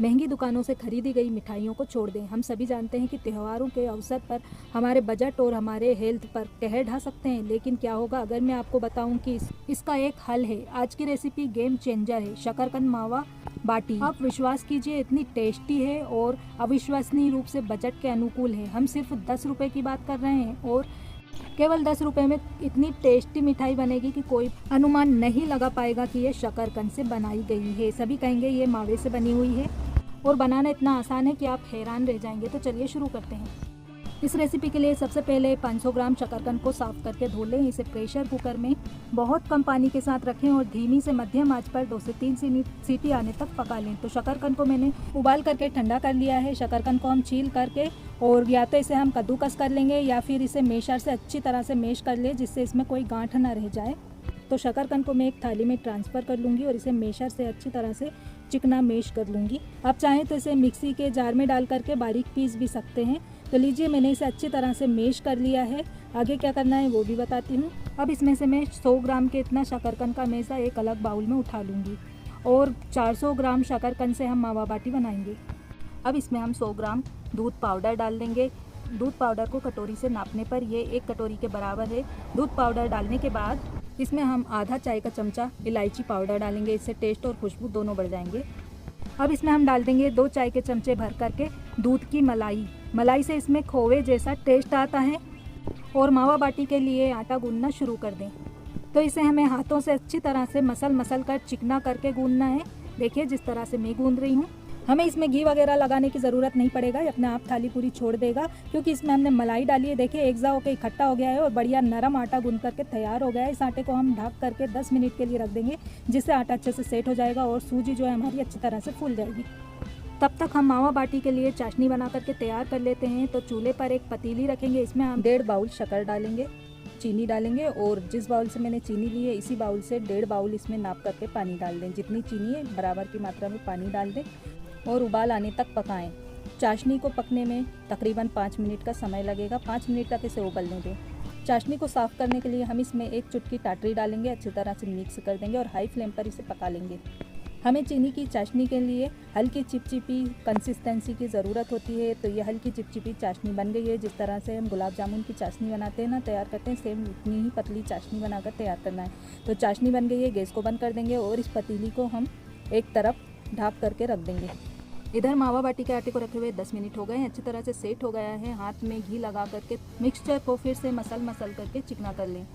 महंगी दुकानों से खरीदी गई मिठाइयों को छोड़ दें। हम सभी जानते हैं कि त्योहारों के अवसर पर हमारे बजट और हमारे हेल्थ पर कहर ढा सकते हैं, लेकिन क्या होगा अगर मैं आपको बताऊं कि इसका एक हल है। आज की रेसिपी गेम चेंजर है, शकरकंद मावा बाटी। आप विश्वास कीजिए, इतनी टेस्टी है और अविश्वसनीय रूप से बजट के अनुकूल है। हम सिर्फ 10 रुपये की बात कर रहे हैं और केवल 10 रुपये में इतनी टेस्टी मिठाई बनेगी कि कोई अनुमान नहीं लगा पाएगा कि ये शकरकंद से बनाई गई है। सभी कहेंगे ये मावे से बनी हुई है और बनाना इतना आसान है कि आप हैरान रह जाएंगे। तो चलिए शुरू करते हैं। इस रेसिपी के लिए सबसे पहले 500 ग्राम शकरकंद को साफ करके धो लें। इसे प्रेशर कुकर में बहुत कम पानी के साथ रखें और धीमी से मध्यम आंच पर 2 से 3 सीटी आने तक पका लें। तो शकरकंद को मैंने उबाल करके ठंडा कर लिया है। शकरकंद को हम छील करके और या तो इसे हम कद्दूकस कर लेंगे या फिर इसे मेशर से अच्छी तरह से मेश कर ले, जिससे इसमें कोई गांठ ना रह जाए। तो शकरकंद को मैं एक थाली में ट्रांसफ़र कर लूँगी और इसे मेशर से अच्छी तरह से चिकना मेश कर लूँगी। आप चाहें तो इसे मिक्सी के जार में डाल करके बारीक पीस भी सकते हैं। तो लीजिए, मैंने इसे अच्छी तरह से मेश कर लिया है। आगे क्या करना है वो भी बताती हूँ। अब इसमें से मैं 100 ग्राम के इतना शकरकंद का मेसा एक अलग बाउल में उठा लूँगी और 400 ग्राम शकरकंद से हम मावा बाटी बनाएंगे। अब इसमें हम 100 ग्राम दूध पाउडर डाल देंगे। दूध पाउडर को कटोरी से नापने पर ये 1 कटोरी के बराबर है। दूध पाउडर डालने के बाद इसमें हम आधा चाय का चमचा इलायची पाउडर डालेंगे। इससे टेस्ट और खुशबू दोनों बढ़ जाएंगे। अब इसमें हम डाल देंगे 2 चाय के चमचे भर करके दूध की मलाई से इसमें खोए जैसा टेस्ट आता है। और मावा बाटी के लिए आटा गूंदना शुरू कर दें। तो इसे हमें हाथों से अच्छी तरह से मसल कर चिकना करके गूंदना है। देखिए, जिस तरह से मैं गूंद रही हूँ। हमें इसमें घी वगैरह लगाने की ज़रूरत नहीं पड़ेगा, ये अपने आप थाली पूरी छोड़ देगा, क्योंकि इसमें हमने मलाई डाली है। देखिए, एक सा होकर इकट्ठा हो गया है और बढ़िया नरम आटा गूंद करके तैयार हो गया है। इस आटे को हम ढक करके 10 मिनट के लिए रख देंगे, जिससे आटा अच्छे से सेट हो जाएगा और सूजी जो है हमारी अच्छी तरह से फूल जाएगी। तब तक हम मावा बाटी के लिए चाशनी बना करके तैयार कर लेते हैं। तो चूल्हे पर एक पतीली रखेंगे। इसमें हम 1.5 बाउल शक्कर डालेंगे, चीनी डालेंगे और जिस बाउल से मैंने चीनी ली है इसी बाउल से 1.5 बाउल इसमें नाप करके पानी डाल दें। जितनी चीनी है बराबर की मात्रा में पानी डाल दें और उबाल आने तक पकाएं। चाशनी को पकने में तकरीबन 5 मिनट का समय लगेगा। 5 मिनट तक इसे उबलने दें। चाशनी को साफ़ करने के लिए हम इसमें 1 चुटकी टाटरी डालेंगे, अच्छी तरह से मिक्स कर देंगे और हाई फ्लेम पर इसे पका लेंगे। हमें चीनी की चाशनी के लिए हल्की चिपचिपी कंसिस्टेंसी की ज़रूरत होती है। तो ये हल्की चिपचिपी चाशनी बन गई है। जिस तरह से हम गुलाब जामुन की चाशनी बनाते हैं ना, तैयार करते हैं, सेम उतनी ही पतली चाशनी बनाकर तैयार करना है। तो चाशनी बन गई है। गैस को बंद कर देंगे और इस पतीली को हम एक तरफ ढाँप करके रख देंगे। इधर मावा बाटी के आटे को रखे हुए 10 मिनट हो गए हैं। अच्छी तरह से सेट हो गया है। हाथ में घी लगा करके मिक्सचर को फिर से मसल करके चिकना कर लें।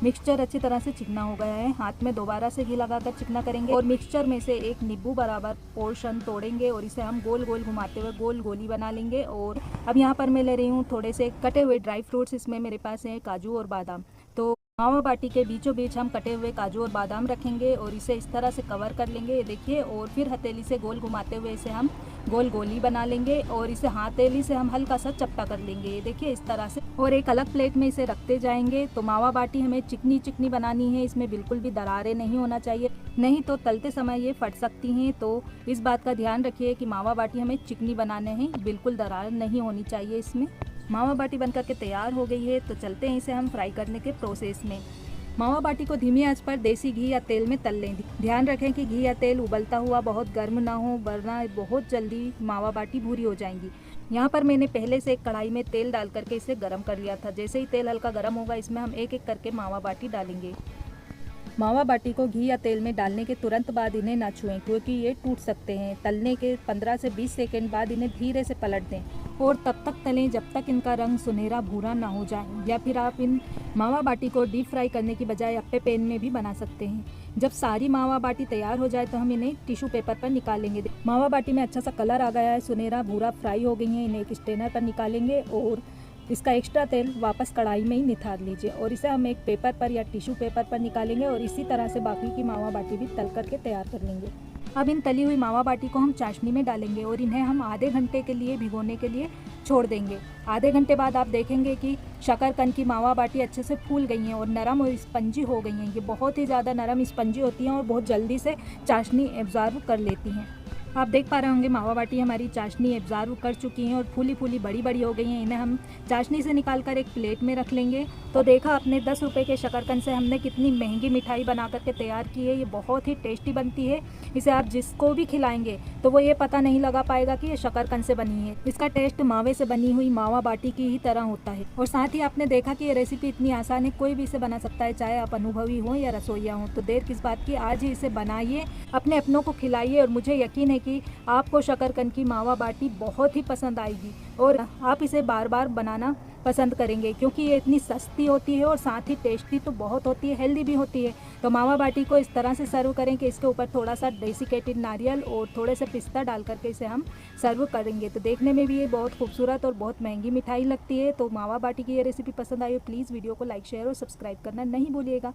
मिक्सचर अच्छी तरह से चिकना हो गया है। हाथ में दोबारा से घी लगाकर चिकना करेंगे और मिक्सचर में से एक नींबू बराबर पोर्शन तोड़ेंगे और इसे हम गोल गोल घुमाते हुए गोल गोली बना लेंगे। और अब यहाँ पर मैं ले रही हूँ थोड़े से कटे हुए ड्राई फ्रूट्स। इसमें मेरे पास है काजू और बादाम। तो मावा बाटी के बीचों बीच हम कटे हुए काजू और बादाम रखेंगे और इसे इस तरह से कवर कर लेंगे, ये देखिए। और फिर हथेली से गोल घुमाते हुए इसे हम गोल गोली बना लेंगे और इसे हथेली से हम हल्का सा चपटा कर लेंगे, ये देखिए इस तरह से। और एक अलग प्लेट में इसे रखते जाएंगे। तो मावा बाटी हमें चिकनी चिकनी बनानी है। इसमें बिल्कुल भी दरारें नहीं होना चाहिए, नहीं तो तलते समय ये फट सकती हैं। तो इस बात का ध्यान रखिए कि मावा बाटी हमें चिकनी बनाने हैं, बिल्कुल दरार नहीं होनी चाहिए इसमें। मावा बाटी बनकर के तैयार हो गई है। तो चलते हैं इसे हम फ्राई करने के प्रोसेस में। मावा बाटी को धीमी आंच पर देसी घी या तेल में तल लें। ध्यान रखें कि घी या तेल उबलता हुआ बहुत गर्म ना हो, वरना बहुत जल्दी मावा बाटी भूरी हो जाएंगी। यहाँ पर मैंने पहले से एक कढ़ाई में तेल डाल करके इसे गर्म कर लिया था। जैसे ही तेल हल्का गर्म होगा, इसमें हम एक एक करके मावा बाटी डालेंगे। मावा बाटी को घी या तेल में डालने के तुरंत बाद इन्हें ना छुएं, क्योंकि ये टूट सकते हैं। तलने के 15 से 20 सेकंड बाद इन्हें धीरे से पलट दें और तब तक तलें जब तक इनका रंग सुनहरा भूरा ना हो जाए। या फिर आप इन मावा बाटी को डीप फ्राई करने की बजाय अप्पे पैन में भी बना सकते हैं। जब सारी मावा बाटी तैयार हो जाए तो हम इन्हें टिश्यू पेपर पर निकालेंगे। मावा बाटी में अच्छा सा कलर आ गया है, सुनहरा भूरा फ्राई हो गई है। इन्हें एक स्ट्रेनर पर निकालेंगे और इसका एक्स्ट्रा तेल वापस कढ़ाई में ही निथार लीजिए और इसे हम एक पेपर पर या टिश्यू पेपर पर निकालेंगे और इसी तरह से बाकी की मावा बाटी भी तल करके तैयार कर लेंगे। अब इन तली हुई मावा बाटी को हम चाशनी में डालेंगे और इन्हें हम आधे घंटे के लिए भिगोने के लिए छोड़ देंगे। आधे घंटे बाद आप देखेंगे कि शकरकंद की मावा बाटी अच्छे से फूल गई हैं और नरम और स्पंजी हो गई हैं। ये बहुत ही ज़्यादा नरम स्पंजी होती हैं और बहुत जल्दी से चाशनी एब्जॉर्ब कर लेती हैं। आप देख पा रहे होंगे मावा बाटी हमारी चाशनी एब्जॉर्व कर चुकी हैं और फूली फूली बड़ी बड़ी हो गई हैं। इन्हें हम चाशनी से निकाल कर एक प्लेट में रख लेंगे। तो देखा आपने 10 रुपये के शकरकंद से हमने कितनी महंगी मिठाई बना करके तैयार की है। ये बहुत ही टेस्टी बनती है। इसे आप जिसको भी खिलाएंगे तो वो ये पता नहीं लगा पाएगा कि ये शकरकंद से बनी है। इसका टेस्ट मावे से बनी हुई मावा बाटी की ही तरह होता है। और साथ ही आपने देखा कि ये रेसिपी इतनी आसान है, कोई भी इसे बना सकता है, चाहे आप अनुभवी हों या रसोइया हों। तो देर किस बात की, आज ही इसे बनाइए, अपने अपनों को खिलाइए और मुझे यकीन है कि आपको शकरकंद की मावा बाटी बहुत ही पसंद आएगी और आप इसे बार बार बनाना पसंद करेंगे, क्योंकि ये इतनी सस्ती होती है और साथ ही टेस्टी तो बहुत होती है, हेल्दी भी होती है। तो मावा बाटी को इस तरह से सर्व करें कि इसके ऊपर थोड़ा सा डेसिकेटेड नारियल और थोड़े से पिस्ता डाल करके इसे हम सर्व करेंगे। तो देखने में भी ये बहुत खूबसूरत और बहुत महंगी मिठाई लगती है। तो मावा बाटी की ये रेसिपी पसंद आई हो प्लीज़ वीडियो को लाइक शेयर और सब्सक्राइब करना नहीं भूलिएगा।